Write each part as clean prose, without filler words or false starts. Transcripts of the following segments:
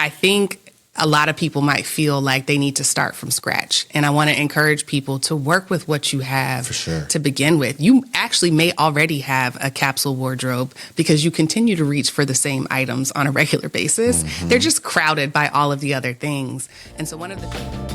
I think a lot of people might feel like they need to start from scratch. And I want to encourage people to work with what you have to begin with. You actually may already have a capsule wardrobe because you continue to reach for the same items on a regular basis. Mm-hmm. They're just crowded by all of the other things. And so one of the...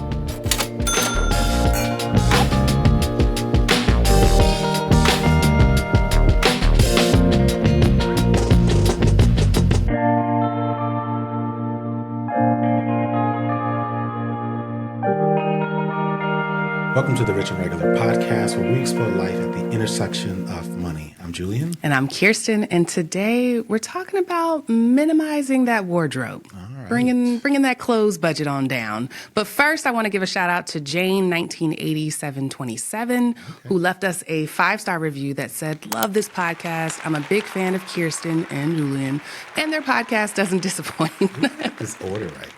Welcome to the Rich and Regular podcast, where we explore life at the intersection of money. I'm Julien. And I'm Kiersten. And today we're talking about minimizing that wardrobe, bringing that clothes budget on down. But first, I want to give a shout out to Jane, 198727, who left us a 5-star review that said, "Love this podcast. I'm a big fan of Kiersten and Julien, and their podcast doesn't disappoint." Get this order right.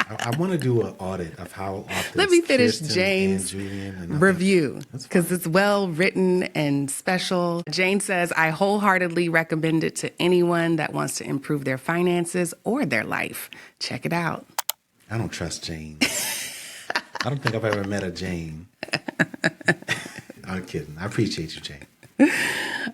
I want to do an audit of how often. Let me finish Jane's review because it's well written and special. Jane says, "I wholeheartedly recommend it to anyone that wants to improve their finances or their life. Check it out." I don't trust Jane. I don't think I've ever met a Jane. I'm kidding. I appreciate you, Jane.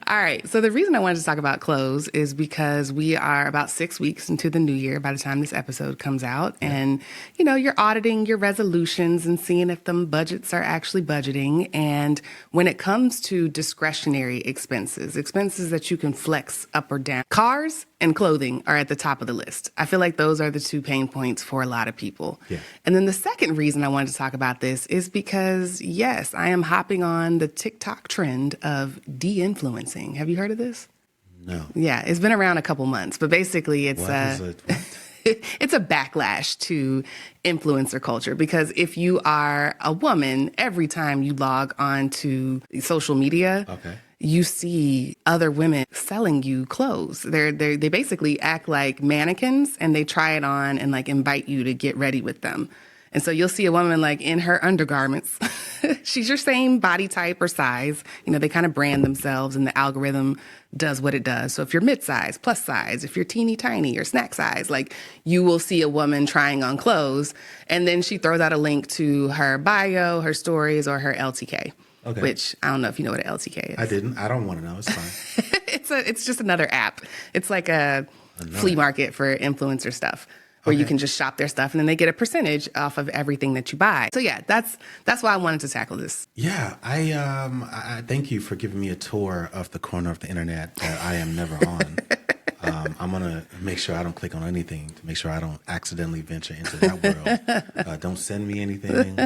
All right. So the reason I wanted to talk about clothes is because we are about 6 weeks into the new year by the time this episode comes out. Yeah. And, you know, you're auditing your resolutions and seeing if them budgets are actually budgeting. And when it comes to discretionary expenses that you can flex up or down, cars and clothing are at the top of the list. I feel like those are the two pain points for a lot of people. Yeah. And then the second reason I wanted to talk about this is because, yes, I am hopping on the TikTok trend of de-influencing. Have you heard of this? No. Yeah, it's been around a couple months, but basically it's it's a backlash to influencer culture, because if you are a woman, every time you log on to social media, you see other women selling you clothes. They basically act like mannequins, and they try it on and like invite you to get ready with them. And so you'll see a woman like in her undergarments. She's your same body type or size. You know, they kind of brand themselves and the algorithm does what it does. So if you're mid-size, plus size, if you're teeny tiny or snack size, like you will see a woman trying on clothes, and then she throws out a link to her bio, her stories, or her LTK. Okay. Which I don't know if you know what an LTK is. I didn't. I don't want to know. It's fine. It's just another app. It's like a flea market for influencer stuff, where you can just shop their stuff and then they get a percentage off of everything that you buy. So yeah, that's why I wanted to tackle this. Yeah, I thank you for giving me a tour of the corner of the internet that I am never on. I'm going to make sure I don't click on anything to make sure I don't accidentally venture into that world. Don't send me anything.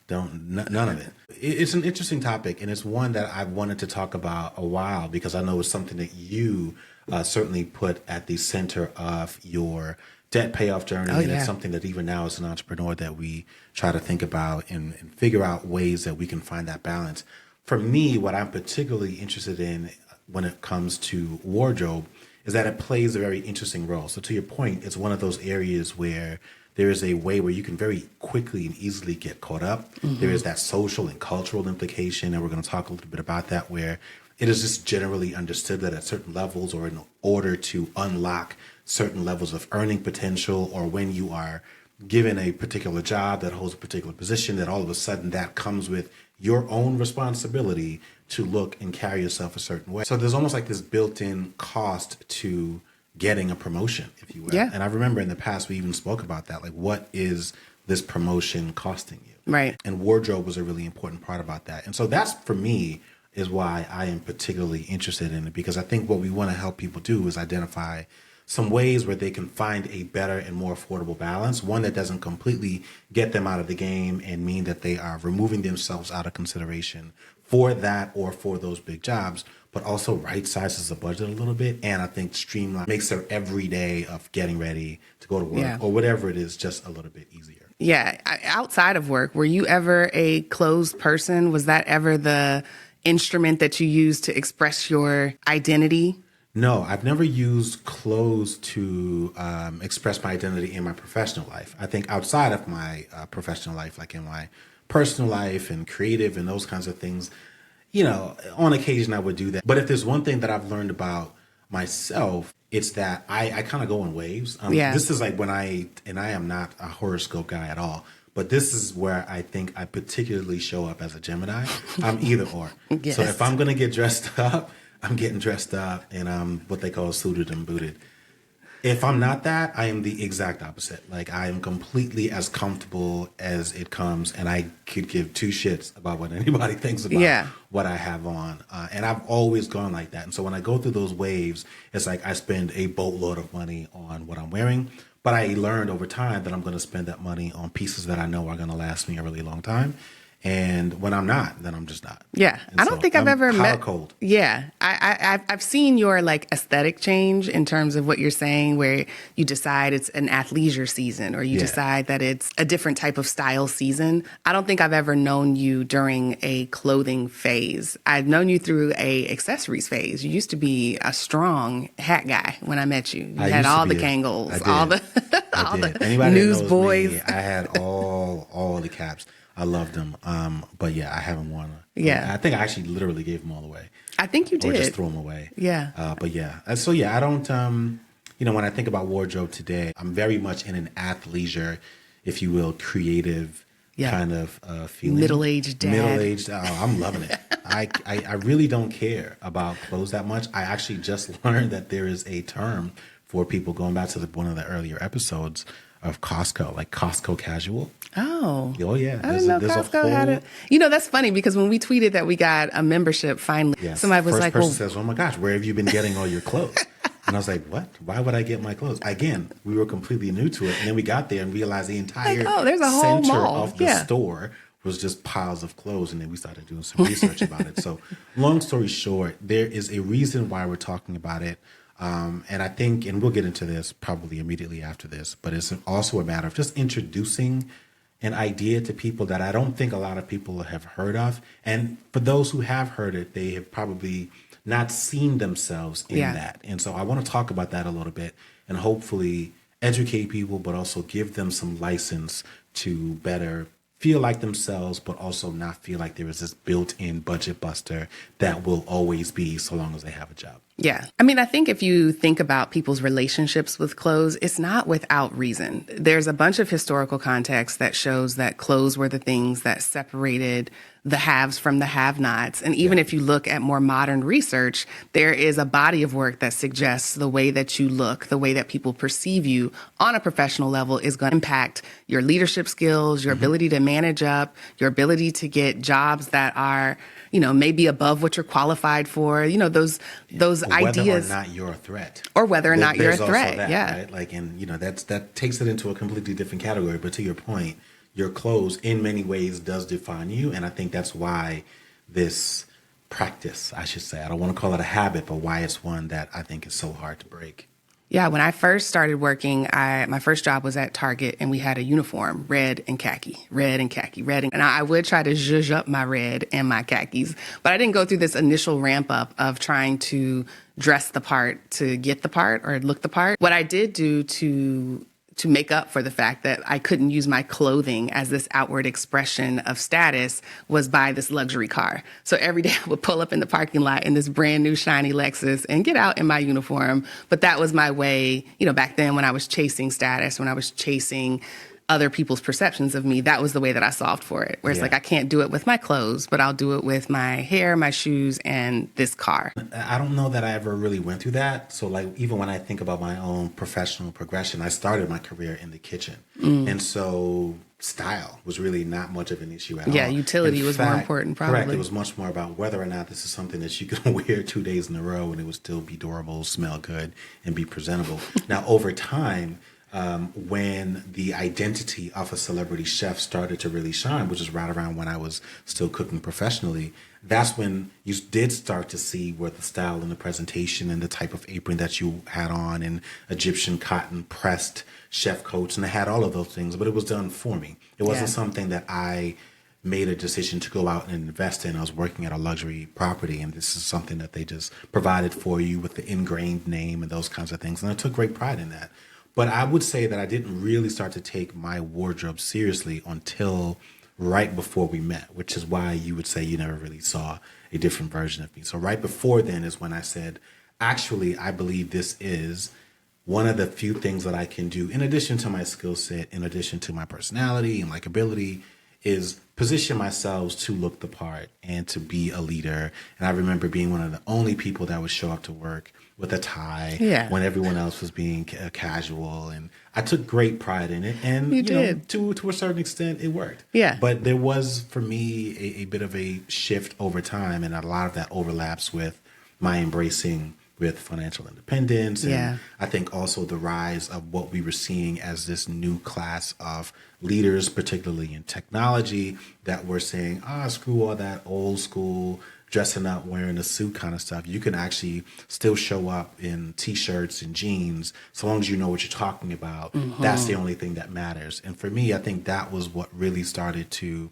None of it. It's an interesting topic, and it's one that I've wanted to talk about a while, because I know it's something that you certainly put at the center of your debt payoff journey. And it's something that even now as an entrepreneur that we try to think about and figure out ways that we can find that balance. For me, what I'm particularly interested in when it comes to wardrobe is that it plays a very interesting role. So to your point, it's one of those areas where there is a way where you can very quickly and easily get caught up. Mm-hmm. There is that social and cultural implication, and we're going to talk a little bit about that, where it is just generally understood that at certain levels, or in order to unlock certain levels of earning potential, or when you are given a particular job that holds a particular position, that all of a sudden that comes with your own responsibility to look and carry yourself a certain way. So there's almost like this built-in cost to getting a promotion, if you will. Yeah. And I remember in the past we even spoke about that, like, what is this promotion costing you? Right. And wardrobe was a really important part about that. And so that's, for me, is why I am particularly interested in it, because I think what we want to help people do is identify some ways where they can find a better and more affordable balance, one that doesn't completely get them out of the game and mean that they are removing themselves out of consideration for that or for those big jobs, but also right sizes the budget a little bit. And I think streamline makes their every day of getting ready to go to work or whatever it is just a little bit easier. Yeah. Outside of work, were you ever a clothes person? Was that ever the instrument that you used to express your identity? No, I've never used clothes to express my identity in my professional life. I think outside of my professional life, like in my personal life and creative and those kinds of things, you know, on occasion I would do that. But if there's one thing that I've learned about myself, It's that I kind of go in waves. This is like I am not a horoscope guy at all, but this is where I think I particularly show up as a Gemini. I'm either or. Yes. So if I'm going to get dressed up, I'm getting dressed up and I'm what they call suited and booted. If I'm not that, I am the exact opposite. Like I am completely as comfortable as it comes, and I could give two shits about what anybody thinks about what I have on. And I've always gone like that. And so when I go through those waves, it's like I spend a boatload of money on what I'm wearing, but I learned over time that I'm going to spend that money on pieces that I know are going to last me a really long time. And when I'm not, then I'm just not. Yeah. And I don't think I've ever met. Cold. Yeah. I've seen your like aesthetic change in terms of what you're saying, where you decide it's an athleisure season or you decide that it's a different type of style season. I don't think I've ever known you during a clothing phase. I've known you through a accessories phase. You used to be a strong hat guy when I met you. You had all the Kangles, all the Newsboys. I had all the caps. I loved them. But yeah, I haven't worn them. Yeah. I think I actually literally gave them all away. I think you did. Or just threw them away. Yeah. But yeah. So yeah, I don't, when I think about wardrobe today, I'm very much in an athleisure, if you will, creative kind of feeling. Middle-aged dad. Middle-aged. Oh, I'm loving it. I really don't care about clothes that much. I actually just learned that there is a term for people, going back to one of the earlier episodes of Costco, like Costco casual. Oh yeah. I didn't know Costco had it. That's funny because when we tweeted that we got a membership finally, somebody was like, "First person says, oh my gosh, where have you been getting all your clothes?" And I was like, "What? Why would I get my clothes?" Again, we were completely new to it, and then we got there and realized the entire there's a whole center mall of the store was just piles of clothes, and then we started doing some research about it. So, long story short, there is a reason why we're talking about it. And I think, and we'll get into this probably immediately after this, but it's also a matter of just introducing an idea to people that I don't think a lot of people have heard of. And for those who have heard it, they have probably not seen themselves in that. And so I want to talk about that a little bit and hopefully educate people, but also give them some license to better feel like themselves, but also not feel like there is this built-in budget buster that will always be so long as they have a job. Yeah. I mean, I think if you think about people's relationships with clothes, it's not without reason. There's a bunch of historical context that shows that clothes were the things that separated the haves from the have-nots. And even if you look at more modern research, there is a body of work that suggests the way that you look, the way that people perceive you on a professional level is going to impact your leadership skills, your ability to manage up, your ability to get jobs that are, maybe above what you're qualified for, those ideas. Whether or not you're a threat. Or whether or not you're a threat. Right? Like, and that takes it into a completely different category. But to your point, your clothes in many ways does define you. And I think that's why this practice, I should say, I don't want to call it a habit, but why it's one that I think is so hard to break. Yeah, when I first started working, my first job was at Target, and we had a uniform, red and khaki. And I would try to zhuzh up my red and my khakis, but I didn't go through this initial ramp up of trying to dress the part to get the part or look the part. What I did do to make up for the fact that I couldn't use my clothing as this outward expression of status was buy this luxury car. So every day I would pull up in the parking lot in this brand new shiny Lexus and get out in my uniform. But that was my way, back then when I was chasing status, when I was chasing other people's perceptions of me, that was the way that I solved for it. Where it's like, I can't do it with my clothes, but I'll do it with my hair, my shoes, and this car. I don't know that I ever really went through that. So like, even when I think about my own professional progression, I started my career in the kitchen. And so style was really not much of an issue at all. Yeah, utility was more important, probably. Correct. It was much more about whether or not this is something that you can wear 2 days in a row and it would still be durable, smell good, and be presentable. Now, over time, when the identity of a celebrity chef started to really shine, which is right around when I was still cooking professionally, that's when you did start to see where the style and the presentation and the type of apron that you had on and Egyptian cotton pressed chef coats, and I had all of those things, but it was done for me. It wasn't something that I made a decision to go out and invest in. I was working at a luxury property, and this is something that they just provided for you with the ingrained name and those kinds of things, and I took great pride in that. But I would say that I didn't really start to take my wardrobe seriously until right before we met, which is why you would say you never really saw a different version of me. So right before then is when I said, actually, I believe this is one of the few things that I can do, in addition to my skill set, in addition to my personality and likability, is position myself to look the part and to be a leader. And I remember being one of the only people that would show up to work with a tie when everyone else was being casual. And I took great pride in it. And you know, to a certain extent, it worked. Yeah. But there was, for me, a bit of a shift over time. And a lot of that overlaps with my embracing with financial independence. And I think also the rise of what we were seeing as this new class of leaders, particularly in technology, that were saying, screw all that old school dressing up, wearing a suit kind of stuff. You can actually still show up in T-shirts and jeans, so long as you know what you're talking about. That's the only thing that matters. And for me, I think that was what really started to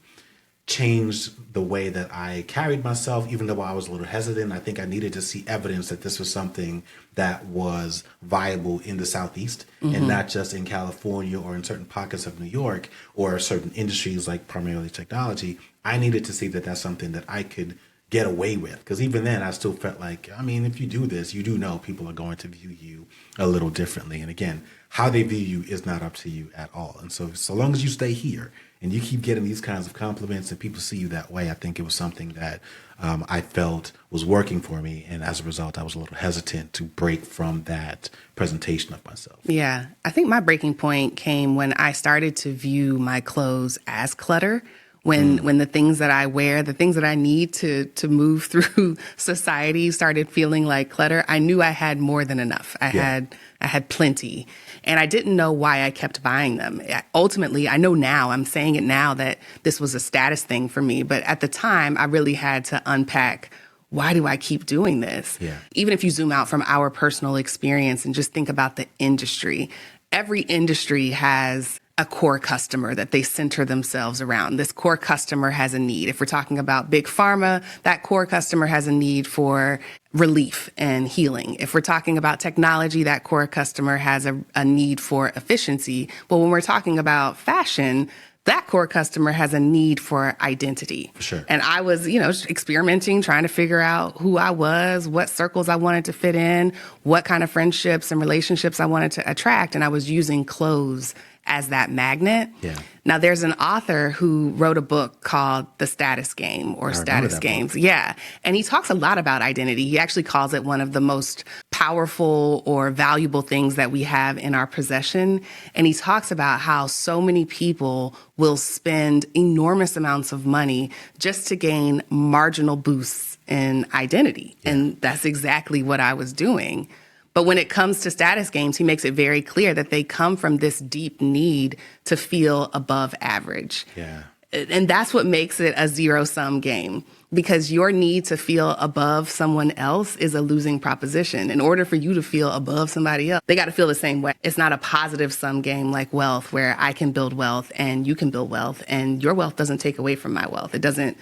change the way that I carried myself, even though I was a little hesitant. I think I needed to see evidence that this was something that was viable in the Southeast and not just in California or in certain pockets of New York or certain industries like primarily technology. I needed to see that that's something that I could get away with. Because even then, I still felt like, I mean, if you do this, you do know people are going to view you a little differently. And again, how they view you is not up to you at all. And so long as you stay here and you keep getting these kinds of compliments and people see you that way, I think it was something that I felt was working for me. And as a result, I was a little hesitant to break from that presentation of myself. Yeah. I think my breaking point came when I started to view my clothes as clutter. When the things that I wear, the things that I need to move through society started feeling like clutter, I knew I had more than enough. I had plenty. And I didn't know why I kept buying them. Ultimately, I know now, I'm saying it now, that this was a status thing for me. But at the time, I really had to unpack, why do I keep doing this? Yeah. Even if you zoom out from our personal experience and just think about the industry, every industry has a core customer that they center themselves around. This core customer has a need. If we're talking about big pharma, that core customer has a need for relief and healing. If we're talking about technology, that core customer has a need for efficiency. But when we're talking about fashion, that core customer has a need for identity. For sure. And I was, experimenting, trying to figure out who I was, what circles I wanted to fit in, what kind of friendships and relationships I wanted to attract. And I was using clothes as that magnet. Yeah. Now, there's an author who wrote a book called The Status Game or Status Games. Book. Yeah. And he talks a lot about identity. He actually calls it one of the most powerful or valuable things that we have in our possession. And he talks about how so many people will spend enormous amounts of money just to gain marginal boosts in identity. Yeah. And that's exactly what I was doing. But when it comes to status games, he makes it very clear that they come from this deep need to feel above average. Yeah. And that's what makes it a zero-sum game, because your need to feel above someone else is a losing proposition. In order for you to feel above somebody else, they got to feel the same way. It's not a positive-sum game like wealth, where I can build wealth and you can build wealth, and your wealth doesn't take away from my wealth. It doesn't.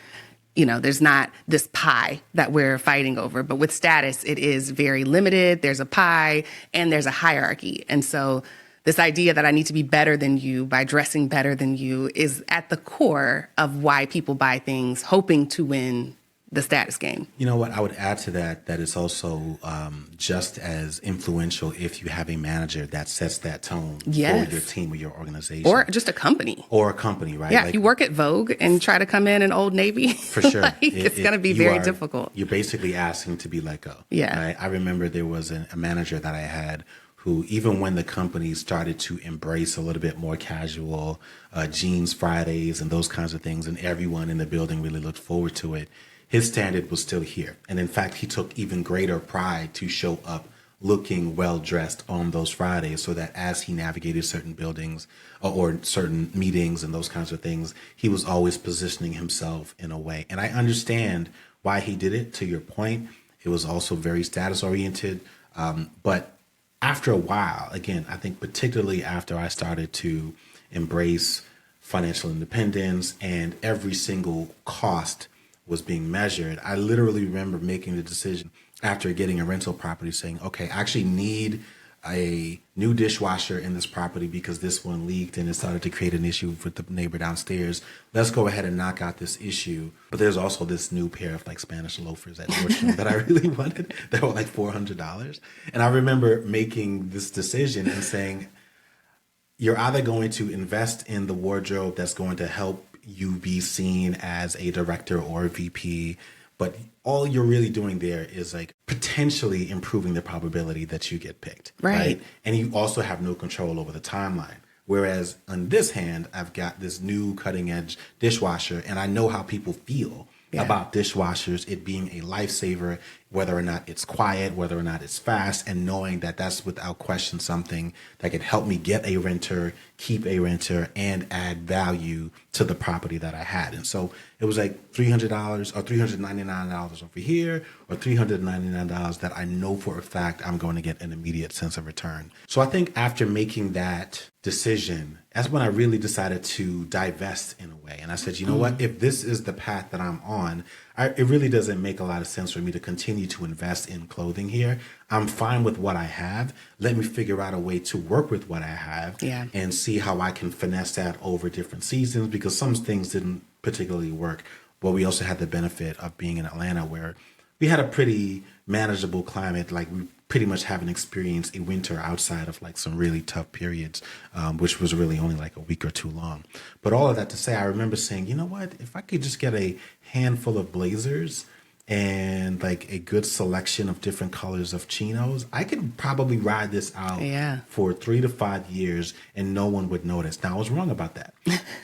There's not this pie that we're fighting over. But with status, it is very limited. There's a pie and there's a hierarchy. And so this idea that I need to be better than you by dressing better than you is at the core of why people buy things, hoping to win the status game. You know what? I would add to that it's also just as influential if you have a manager that sets that tone for your team or your organization. Or just a company. Or a company, right? Yeah, if you work at Vogue and try to come in Old Navy. For sure. It's going to be very difficult. You're basically asking to be let go. Yeah. Right? I remember there was a manager that I had who, even when the company started to embrace a little bit more casual jeans Fridays and those kinds of things, and everyone in the building really looked forward to it, his standard was still here. And in fact, he took even greater pride to show up looking well-dressed on those Fridays, so that as he navigated certain buildings or certain meetings and those kinds of things, he was always positioning himself in a way. And I understand why he did it. To your point, it was also very status-oriented. But after a while, again, I think particularly after I started to embrace financial independence and every single cost was being measured, I literally remember making the decision after getting a rental property saying, okay, I actually need a new dishwasher in this property because this one leaked and it started to create an issue with the neighbor downstairs. Let's go ahead and knock out this issue. But there's also this new pair of like Spanish loafers at Nordstrom that I really wanted. They were like $400. And I remember making this decision and saying, you're either going to invest in the wardrobe that's going to help you be seen as a director or a VP, but all you're really doing there is like potentially improving the probability that you get picked. Right. And you also have no control over the timeline. Whereas on this hand, I've got this new cutting edge dishwasher and I know how people feel about dishwashers, it being a lifesaver, whether or not it's quiet, whether or not it's fast, and knowing that that's without question something that can help me get a renter, keep a renter, and add value to the property that I had. And so it was like $300 or $399 over here, or $399 that I know for a fact I'm going to get an immediate sense of return. So I think after making that decision, that's when I really decided to divest in a way. And I said, you know what, if this is the path that I'm on, it really doesn't make a lot of sense for me to continue to invest in clothing here. I'm fine with what I have. Let me figure out a way to work with what I have and see how I can finesse that over different seasons, because some things didn't particularly work. But we also had the benefit of being in Atlanta where we had a pretty manageable climate. Like we pretty much haven't experienced a winter outside of like some really tough periods, which was really only like a week or two long. But all of that to say, I remember saying, you know what, if I could just get a handful of blazers and like a good selection of different colors of chinos, I could probably ride this out for 3 to 5 years and no one would notice. Now, I was wrong about that.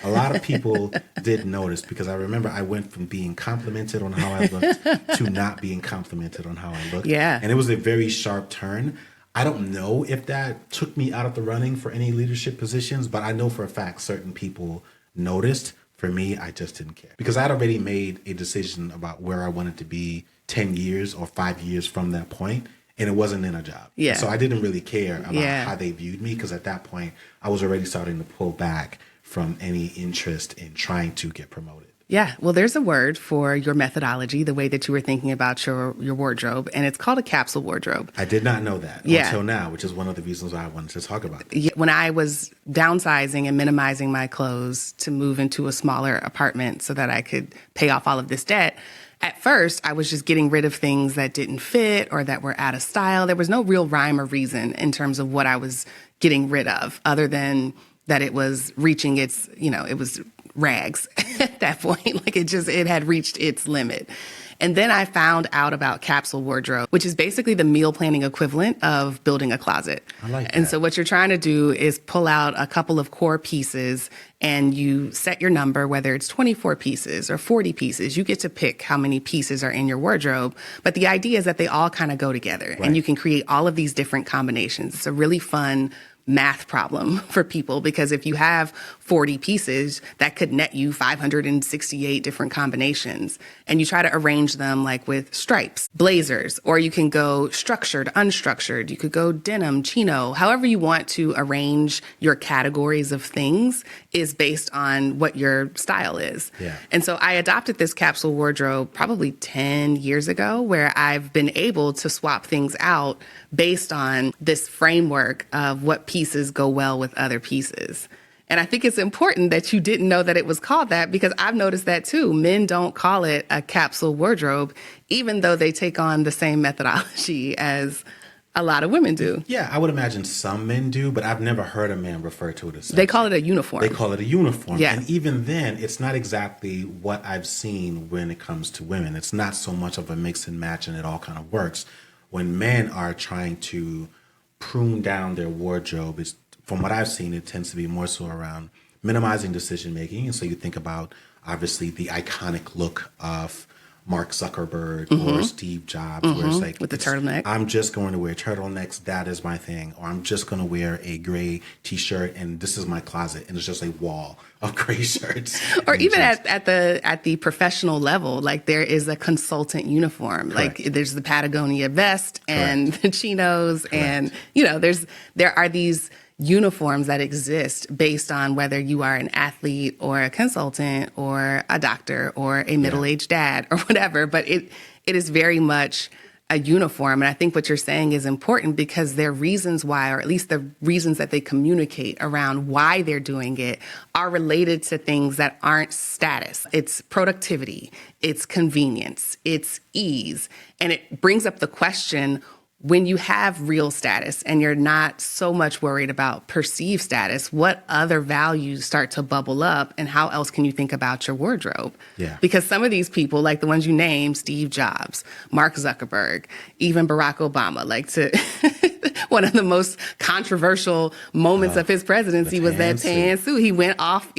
A lot of people did notice, because I remember I went from being complimented on how I looked to not being complimented on how I looked. And it was a very sharp turn. I don't know if that took me out of the running for any leadership positions, but I know for a fact certain people noticed. For me, I just didn't care, because I'd already made a decision about where I wanted to be 10 years or 5 years from that point, and it wasn't in a job. So I didn't really care about how they viewed me, because at that point, I was already starting to pull back from any interest in trying to get promoted. Yeah, well, there's a word for your methodology, the way that you were thinking about your wardrobe, and it's called a capsule wardrobe. I did not know that until now, which is one of the reasons why I wanted to talk about this. When I was downsizing and minimizing my clothes to move into a smaller apartment so that I could pay off all of this debt, at first, I was just getting rid of things that didn't fit or that were out of style. There was no real rhyme or reason in terms of what I was getting rid of, other than that it was reaching its, it was rags at that point. Like it had reached its limit. And then I found out about capsule wardrobe, which is basically the meal planning equivalent of building a closet. I like that. And so what you're trying to do is pull out a couple of core pieces and you set your number, whether it's 24 pieces or 40 pieces. You get to pick how many pieces are in your wardrobe. But the idea is that they all kind of go together and you can create all of these different combinations. It's a really fun math problem for people, because if you have 40 pieces, that could net you 568 different combinations. And you try to arrange them like with stripes, blazers, or you can go structured, unstructured. You could go denim, chino, however you want to arrange your categories of things is based on what your style is. And so I adopted this capsule wardrobe probably 10 years ago, where I've been able to swap things out based on this framework of what pieces go well with other pieces. And I think it's important that you didn't know that it was called that, because I've noticed that too. Men don't call it a capsule wardrobe, even though they take on the same methodology as a lot of women do. Yeah, I would imagine some men do, but I've never heard a man refer to it as such. They call it a uniform. They call it a uniform. And even then, it's not exactly what I've seen when it comes to women. It's not so much of a mix and match and it all kind of works. When men are trying to prune down their wardrobe, it's, from what I've seen, it tends to be more so around minimizing decision making. And so you think about, obviously, the iconic look of Mark Zuckerberg or Steve Jobs, where it's like, with the turtleneck. I'm just going to wear turtlenecks. That is my thing. Or I'm just going to wear a gray T-shirt and this is my closet. And it's just a wall of gray shirts. Or even at the professional level, like there is a consultant uniform. Like there's the Patagonia vest and the chinos and, there are these uniforms that exist based on whether you are an athlete or a consultant or a doctor or a middle-aged dad or whatever. But it is very much a uniform. And I think what you're saying is important because their reasons why, or at least the reasons that they communicate around why they're doing it, are related to things that aren't status. It's productivity, it's convenience, it's ease. And it brings up the question, when you have real status and you're not so much worried about perceived status, what other values start to bubble up, and how else can you think about your wardrobe? Yeah. Because some of these people, like the ones you named, Steve Jobs, Mark Zuckerberg, even Barack Obama, like to one of the most controversial moments of his presidency was that tan suit. He went off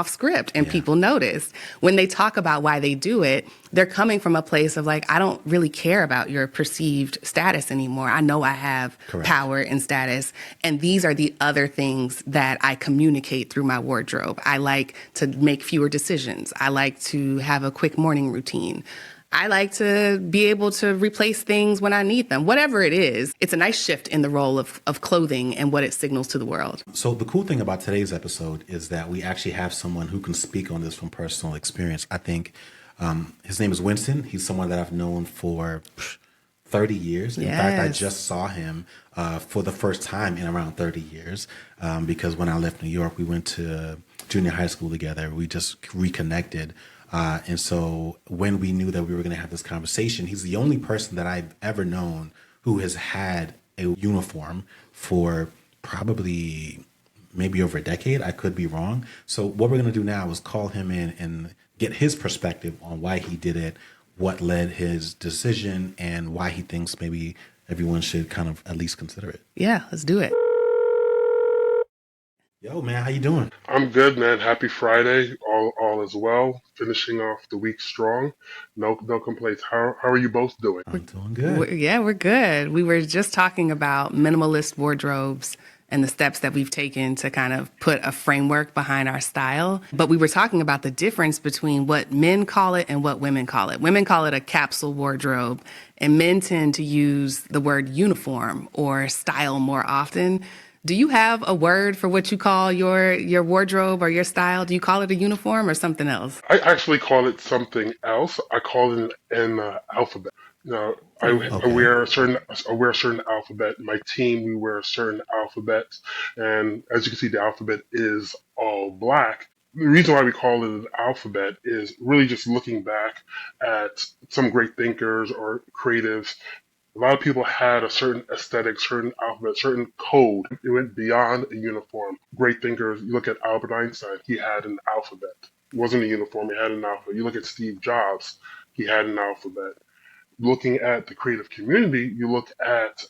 script, and people noticed. When they talk about why they do it, they're coming from a place of like, I don't really care about your perceived status anymore. I know I have power and status, and these are the other things that I communicate through my wardrobe. I like to make fewer decisions. I like to have a quick morning routine. I like to be able to replace things when I need them. Whatever it is, it's a nice shift in the role of clothing and what it signals to the world. So the cool thing about today's episode is that we actually have someone who can speak on this from personal experience. I think his name is Winston. He's someone that I've known for 30 years. In fact, I just saw him for the first time in around 30 years because when I left New York, we went to junior high school together. We just reconnected. And so when we knew that we were going to have this conversation, he's the only person that I've ever known who has had a uniform for probably maybe over a decade. I could be wrong. So what we're going to do now is call him in and get his perspective on why he did it, what led his decision, and why he thinks maybe everyone should kind of at least consider it. Yeah, let's do it. Yo, man, how you doing? I'm good, man. Happy Friday. All is well. Finishing off the week strong. No complaints. How are you both doing? I'm doing good. We're good. We were just talking about minimalist wardrobes and the steps that we've taken to kind of put a framework behind our style. But we were talking about the difference between what men call it and what women call it. Women call it a capsule wardrobe, and men tend to use the word uniform or style more often. Do you have a word for what you call your wardrobe or your style? Do you call it a uniform or something else? I actually call it something else. I call it an alphabet. Now, I wear a certain alphabet. My team, we wear a certain alphabet, and as you can see, the alphabet is all black. The reason why we call it an alphabet is really just looking back at some great thinkers or creatives. A lot of people had a certain aesthetic, certain alphabet, certain code. It went beyond a uniform. Great thinkers, you look at Albert Einstein, he had an alphabet. It wasn't a uniform, he had an alphabet. You look at Steve Jobs, he had an alphabet. Looking at the creative community, you look at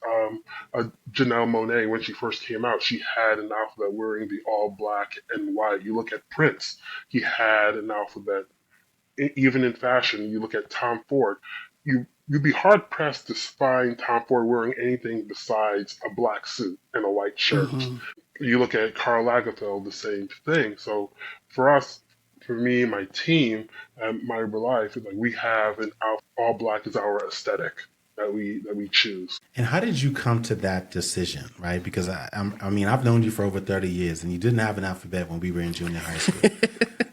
Janelle Monáe when she first came out, she had an alphabet wearing the all black and white. You look at Prince, he had an alphabet. Even in fashion, you look at Tom Ford, you'd be hard pressed to find Tom Ford wearing anything besides a black suit and a white shirt. Mm-hmm. You look at Karl Lagerfeld, the same thing. So for us, for me, my team, and my life, like we have an all black is our aesthetic that we choose. And how did you come to that decision, right? Because I mean, I've known you for over 30 years, and you didn't have an alphabet when we were in junior high school.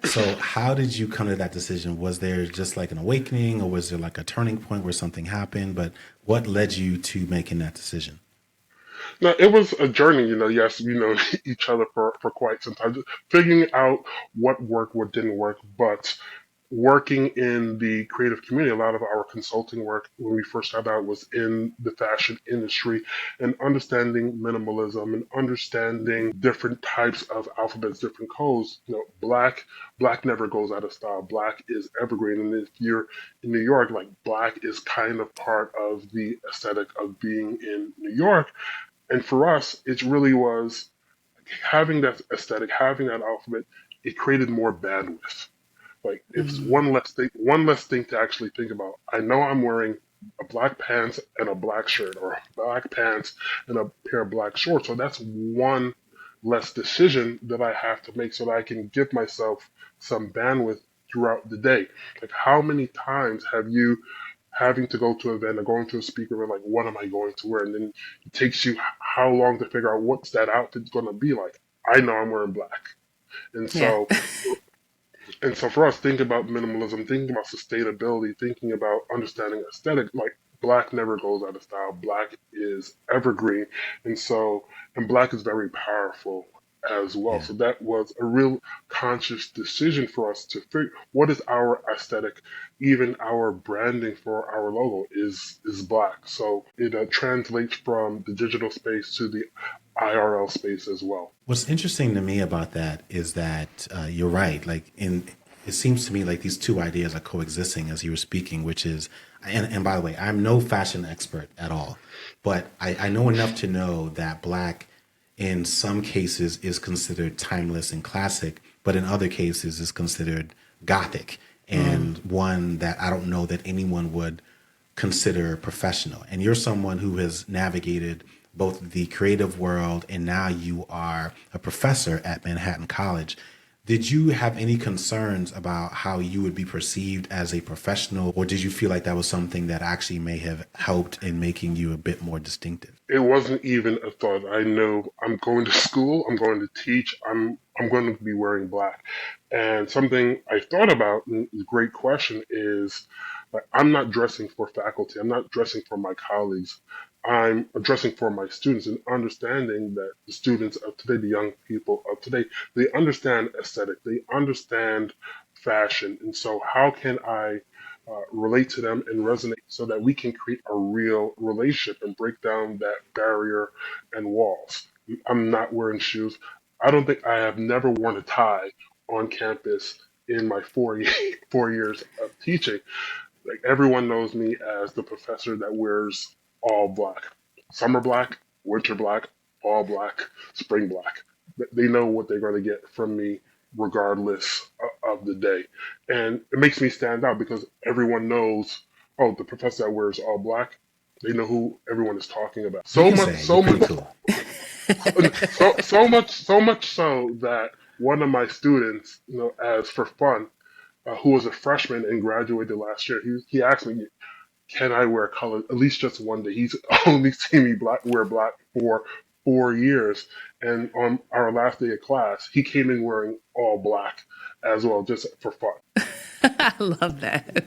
So how did you come to that decision? Was there just like an awakening, or was there like a turning point where something happened? But what led you to making that decision? No, it was a journey, yes, we know each other for quite some time, just figuring out what worked, what didn't work, but working in the creative community, a lot of our consulting work when we first started out was in the fashion industry, and understanding minimalism and understanding different types of alphabets, different codes. Black never goes out of style. Black is evergreen. And if you're in New York, like black is kind of part of the aesthetic of being in New York. And for us, it really was having that aesthetic, having that alphabet, it created more bandwidth. Like it's one less thing to actually think about. I know I'm wearing a black pants and a black shirt, or black pants and a pair of black shorts. So that's one less decision that I have to make so that I can give myself some bandwidth throughout the day. Like how many times have you having to go to an event or going to a speaker event, like what am I going to wear? And then it takes you how long to figure out what's that outfit's going to be like. I know I'm wearing black. And so And so for us, thinking about minimalism, thinking about sustainability, thinking about understanding aesthetic, like Black never goes out of style. Black is evergreen. And Black is very powerful as well. Yeah. So that was a real conscious decision for us to figure what is our aesthetic, even our branding for our logo is Black. So it translates from the digital space to the IRL space as well. What's interesting to me about that is that you're right. It seems to me like these two ideas are coexisting as you were speaking, which is, and by the way, I'm no fashion expert at all, but I know enough to know that Black in some cases is considered timeless and classic, but in other cases is considered gothic and one that I don't know that anyone would consider professional. And you're someone who has navigated both the creative world and now you are a professor at Manhattan College. Did you have any concerns about how you would be perceived as a professional, or did you feel like that was something that actually may have helped in making you a bit more distinctive? It wasn't even a thought. I know I'm going to school, I'm going to teach, I'm going to be wearing Black. And something I thought about, and a great question, is like, I'm not dressing for faculty, I'm not dressing for my colleagues. I'm dressing for my students and understanding that the students of today, the young people of today, they understand aesthetic, they understand fashion. And so, how can I relate to them and resonate so that we can create a real relationship and break down that barrier and walls? I'm not wearing shoes. I don't think I have never worn a tie on campus in my 4 years of teaching. Like everyone knows me as the professor that wears all Black, summer Black, winter Black, all Black, spring Black. They know what they're going to get from me regardless of the day. And it makes me stand out because everyone knows, oh, the professor that wears all Black, they know who everyone is talking about. You can say you're pretty cool. So much so that one of my students, as for fun, who was a freshman and graduated last year, he asked me, can I wear color at least just one day? He's only seen me wear Black for 4 years. And on our last day of class, he came in wearing all Black as well, just for fun. I love that.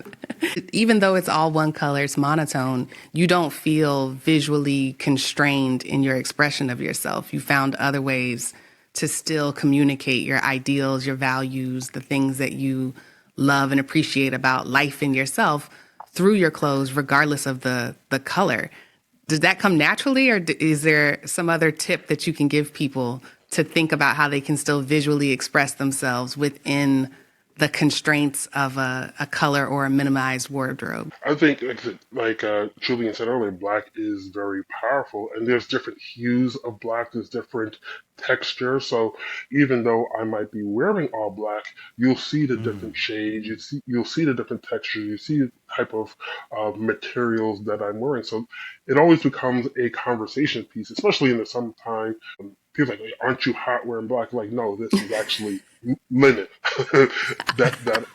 Even though it's all one color, it's monotone, you don't feel visually constrained in your expression of yourself. You found other ways to still communicate your ideals, your values, the things that you love and appreciate about life and yourself through your clothes, regardless of the color. Does that come naturally, or is there some other tip that you can give people to think about how they can still visually express themselves within the constraints of a color or a minimized wardrobe? I think, like Julian said earlier, Black is very powerful, and there's different hues of Black. There's different texture. So even though I might be wearing all Black, you'll see the different shades. You'll see the different textures. You see the type of materials that I'm wearing. So it always becomes a conversation piece, especially in the summertime. People are like, aren't you hot wearing Black? Like, no, this is actually linen. that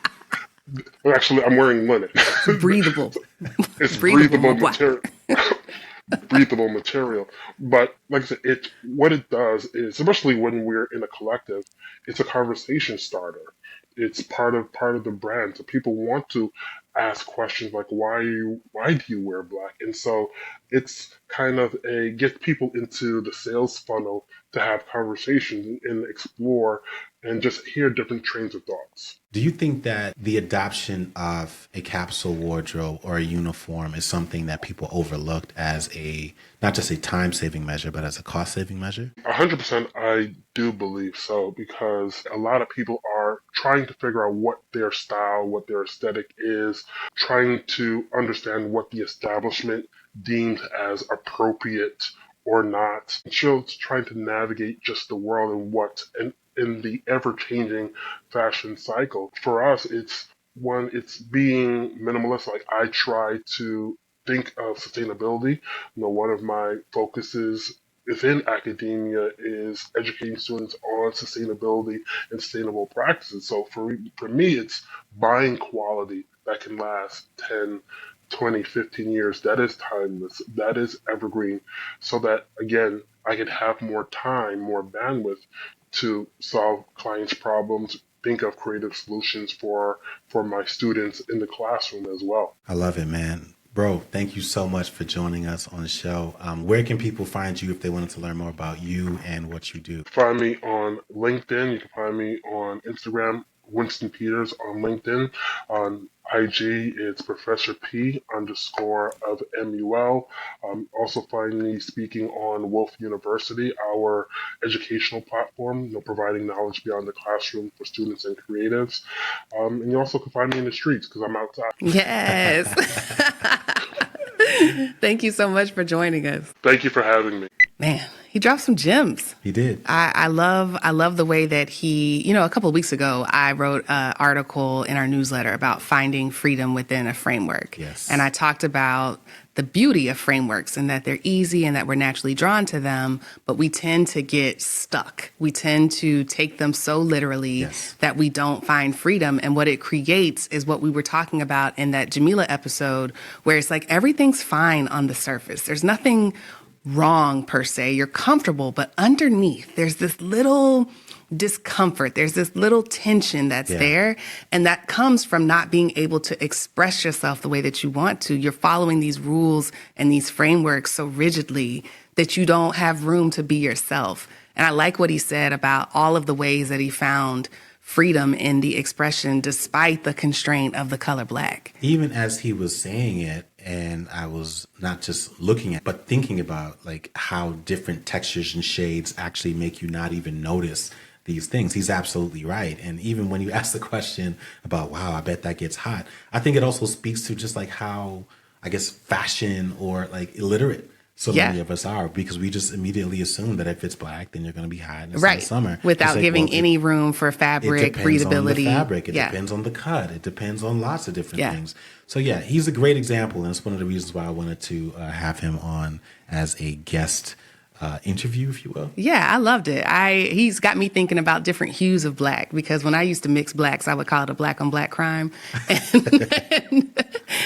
well, actually, I'm wearing linen. Breathable. It's Breathable breathable material. Breathable material. But like I said, what it does is, especially when we're in a collective, it's a conversation starter. It's part of the brand. So people want to ask questions like, why do you wear Black? And so it's kind of get people into the sales funnel to have conversations and explore and just hear different trains of thoughts. Do you think that the adoption of a capsule wardrobe or a uniform is something that people overlooked as not just a time-saving measure, but as a cost-saving measure? 100%, I do believe so, because a lot of people are trying to figure out what their style, what their aesthetic is, trying to understand what the establishment deems as appropriate or not. Just trying to navigate just the world and in the ever-changing fashion cycle. For us, it's being minimalist. Like I try to think of sustainability. One of my focuses within academia is educating students on sustainability and sustainable practices. So for me, it's buying quality that can last 10, 20, 15 years. That is timeless. That is evergreen. So that, again, I can have more time, more bandwidth to solve clients' problems, think of creative solutions for my students in the classroom as well. I love it, man. Bro, thank you so much for joining us on the show. Where can people find you if they wanted to learn more about you and what you do? Find me on LinkedIn. You can find me on Instagram, Winston Peters on LinkedIn. On IG, it's Professor P underscore of MUL. Also find me speaking on Wolf University, our educational platform, providing knowledge beyond the classroom for students and creatives. And you also can find me in the streets because I'm outside. Yes. Thank you so much for joining us. Thank you for having me. Man, he dropped some gems. He did. I love the way that he, a couple of weeks ago, I wrote an article in our newsletter about finding freedom within a framework. Yes. And I talked about the beauty of frameworks and that they're easy and that we're naturally drawn to them, but we tend to get stuck. We tend to take them so literally that we don't find freedom. And what it creates is what we were talking about in that Jamila episode, where it's like everything's fine on the surface. There's nothing wrong per se. You're comfortable, but underneath there's this little discomfort. There's this little tension that's there. And that comes from not being able to express yourself the way that you want to. You're following these rules and these frameworks so rigidly that you don't have room to be yourself. And I like what he said about all of the ways that he found freedom in the expression despite the constraint of the color black. Even as he was saying it, and I was not just looking at, but thinking about like how different textures and shades actually make you not even notice these things. He's absolutely right. And even when you ask the question about, wow, I bet that gets hot, I think it also speaks to just like how, I guess, fashion or like illiterate so many of us are, because we just immediately assume that if it's black, then you're going to be hot in the summer. Without giving any room for fabric, readability. It depends on the fabric. It depends on the cut. It depends on lots of different things. So he's a great example. And it's one of the reasons why I wanted to have him on as a guest interview, if you will. Yeah, I loved it. He's got me thinking about different hues of black, because when I used to mix blacks, I would call it a black on black crime and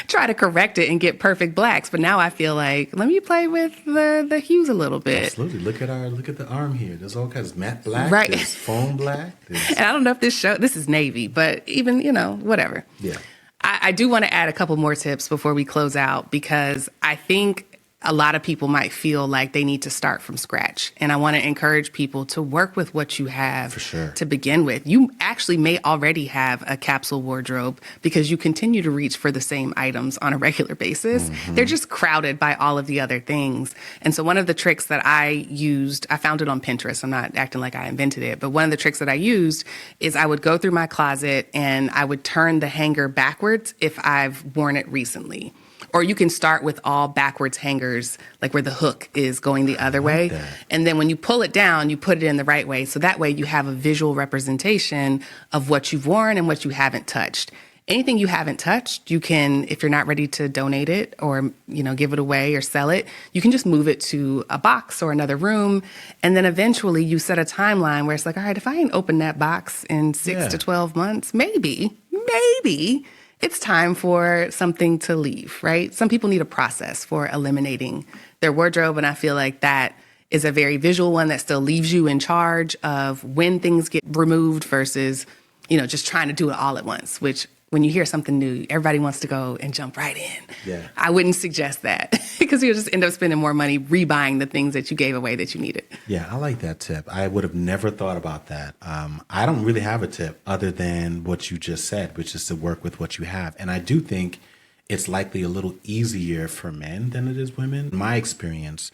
try to correct it and get perfect blacks. But now I feel like, let me play with the hues a little bit. Absolutely. Look at the arm here. There's all kinds of matte black, there's foam black. And I don't know if this is navy, but even, whatever. Yeah. I do want to add a couple more tips before we close out, because I think a lot of people might feel like they need to start from scratch. And I want to encourage people to work with what you have to begin with. You actually may already have a capsule wardrobe because you continue to reach for the same items on a regular basis. Mm-hmm. They're just crowded by all of the other things. And so one of the tricks that I used, I found it on Pinterest. I'm not acting like I invented it, but one of the tricks that I used is I would go through my closet and I would turn the hanger backwards if I've worn it recently. Or you can start with all backwards hangers, like where the hook is going the other way. And then when you pull it down, you put it in the right way. So that way you have a visual representation of what you've worn and what you haven't touched. Anything you haven't touched, you can, if you're not ready to donate it or, give it away or sell it, you can just move it to a box or another room. And then eventually you set a timeline where it's like, all right, if I ain't opened that box in 6 to 12 months, maybe it's time for something to leave, right? Some people need a process for eliminating their wardrobe. And I feel like that is a very visual one that still leaves you in charge of when things get removed versus, just trying to do it all at once, which when you hear something new, everybody wants to go and jump right in. Yeah. I wouldn't suggest that because you'll just end up spending more money rebuying the things that you gave away that you needed. Yeah, I like that tip. I would have never thought about that. I don't really have a tip other than what you just said, which is to work with what you have. And I do think it's likely a little easier for men than it is women. In my experience,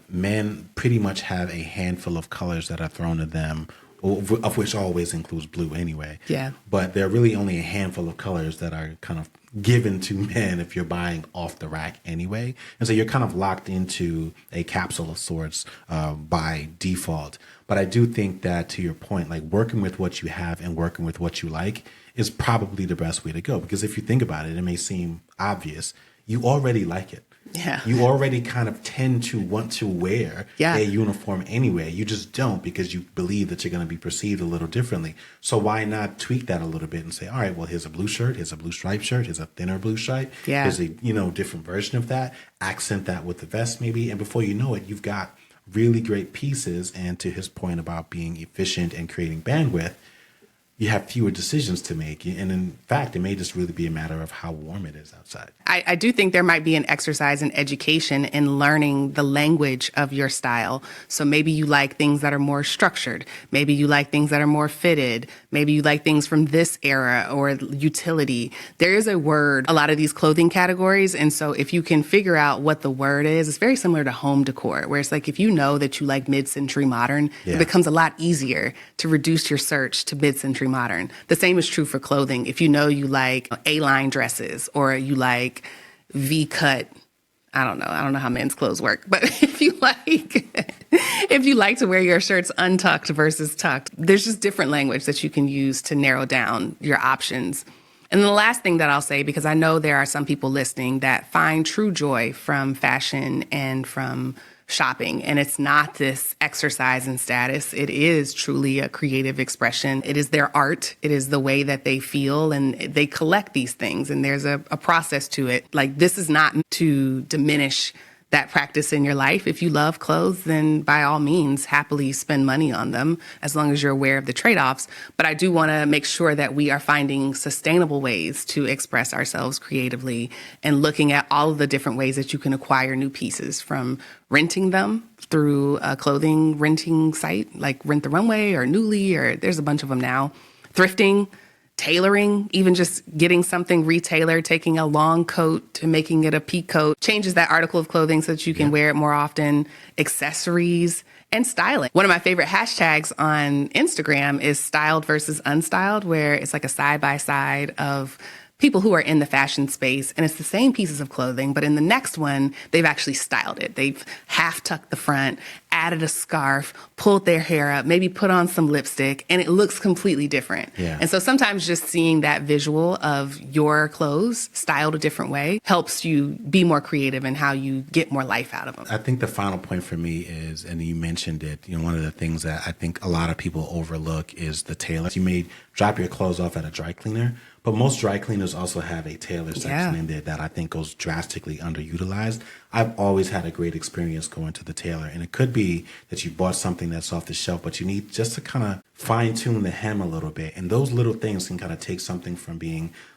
men pretty much have a handful of colors that are thrown at them, of which always includes blue anyway. Yeah. But there are really only a handful of colors that are kind of given to men if you're buying off the rack anyway. And so you're kind of locked into a capsule of sorts by default. But I do think that, to your point, like working with what you have and working with what you like is probably the best way to go. Because if you think about it, it may seem obvious. You already like it. Yeah. You already kind of tend to want to wear a uniform anyway. You just don't because you believe that you're going to be perceived a little differently. So why not tweak that a little bit and say, all right, well, here's a blue shirt, here's a blue striped shirt, here's a thinner blue stripe, here's a different version of that. Accent that with the vest maybe, and before you know it, you've got really great pieces. And to his point about being efficient and creating bandwidth, you have fewer decisions to make. And in fact, it may just really be a matter of how warm it is outside. I do think there might be an exercise in education in learning the language of your style. So maybe you like things that are more structured. Maybe you like things that are more fitted. Maybe you like things from this era or utility. There is a word, a lot of these clothing categories. And so if you can figure out what the word is, it's very similar to home decor, where it's like if you know that you like mid-century modern, it becomes a lot easier to reduce your search to mid-century modern. The same is true for clothing. If you know you like A-line dresses or you like V-cut, I don't know how men's clothes work, but if you like to wear your shirts untucked versus tucked, there's just different language that you can use to narrow down your options. And the last thing that I'll say, because I know there are some people listening that find true joy from fashion and from shopping, and it's not this exercise in status. It is truly a creative expression. It is their art. It is the way that they feel, and they collect these things, and there's a process to it. Like, this is not to diminish that practice in your life. If you love clothes, then by all means, happily spend money on them as long as you're aware of the trade-offs. But I do want to make sure that we are finding sustainable ways to express ourselves creatively and looking at all of the different ways that you can acquire new pieces, from renting them through a clothing renting site like Rent the Runway or Nuuly, or there's a bunch of them now, thrifting, tailoring, even just getting something retailored, taking a long coat to making it a peak coat, changes that article of clothing so that you can wear it more often, accessories, and styling. One of my favorite hashtags on Instagram is styled versus unstyled, where it's like a side-by-side of people who are in the fashion space, and it's the same pieces of clothing, but in the next one, they've actually styled it. They've half tucked the front, added a scarf, pulled their hair up, maybe put on some lipstick, and it looks completely different. Yeah. And so sometimes just seeing that visual of your clothes styled a different way helps you be more creative in how you get more life out of them. I think the final point for me is, and you mentioned it, one of the things that I think a lot of people overlook is the tailor. You may drop your clothes off at a dry cleaner, but most dry cleaners also have a tailor section in there that I think goes drastically underutilized. I've always had a great experience going to the tailor, and it could be that you bought something that's off the shelf, but you need just to kind of fine tune the hem a little bit. And those little things can kind of take something from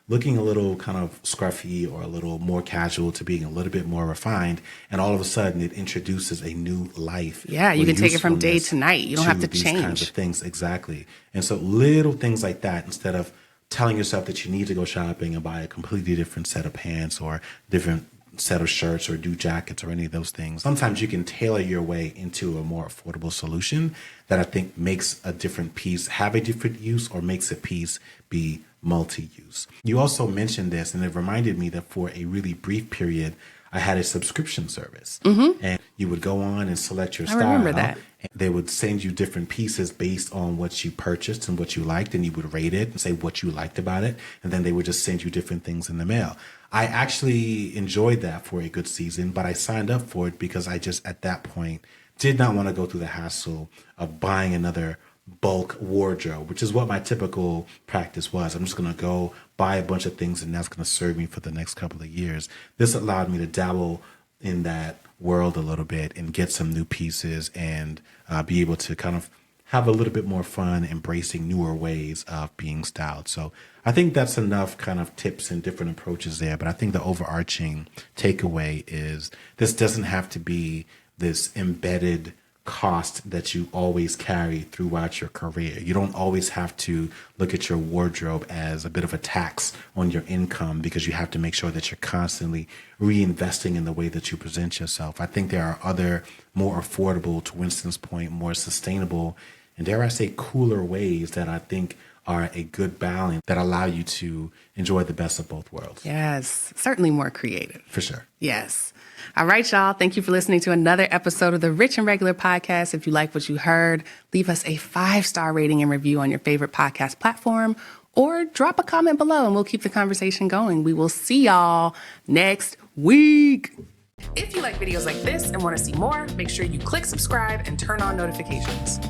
looking a little kind of scruffy or a little more casual to being a little bit more refined. And all of a sudden it introduces a new life. Yeah, you can take it from day to night. You don't have to change. These kinds of things, exactly. And so little things like that, instead of telling yourself that you need to go shopping and buy a completely different set of pants or different set of shirts or do jackets or any of those things. Sometimes you can tailor your way into a more affordable solution that I think makes a different piece have a different use or makes a piece be multi-use. You also mentioned this, and it reminded me that for a really brief period, I had a subscription service, and you would go on and select your style. I remember that. And they would send you different pieces based on what you purchased and what you liked, and you would rate it and say what you liked about it, and then they would just send you different things in the mail. I actually enjoyed that for a good season, but I signed up for it because I just, at that point, did not want to go through the hassle of buying another bulk wardrobe, which is what my typical practice was. I'm just going to go buy a bunch of things and that's going to serve me for the next couple of years. This allowed me to dabble in that world a little bit and get some new pieces and be able to kind of have a little bit more fun embracing newer ways of being styled. So I think that's enough kind of tips and different approaches there. But I think the overarching takeaway is this doesn't have to be this embedded cost that you always carry throughout your career. You don't always have to look at your wardrobe as a bit of a tax on your income because you have to make sure that you're constantly reinvesting in the way that you present yourself. I think there are other more affordable, to Winston's point, more sustainable, and dare I say cooler ways that I think are a good balance that allow you to enjoy the best of both worlds. Yes, certainly more creative. For sure. Yes. All right, y'all. Thank you for listening to another episode of the Rich and Regular podcast. If you like what you heard, leave us a 5-star rating and review on your favorite podcast platform, or drop a comment below and we'll keep the conversation going. We will see y'all next week. If you like videos like this and want to see more, make sure you click subscribe and turn on notifications.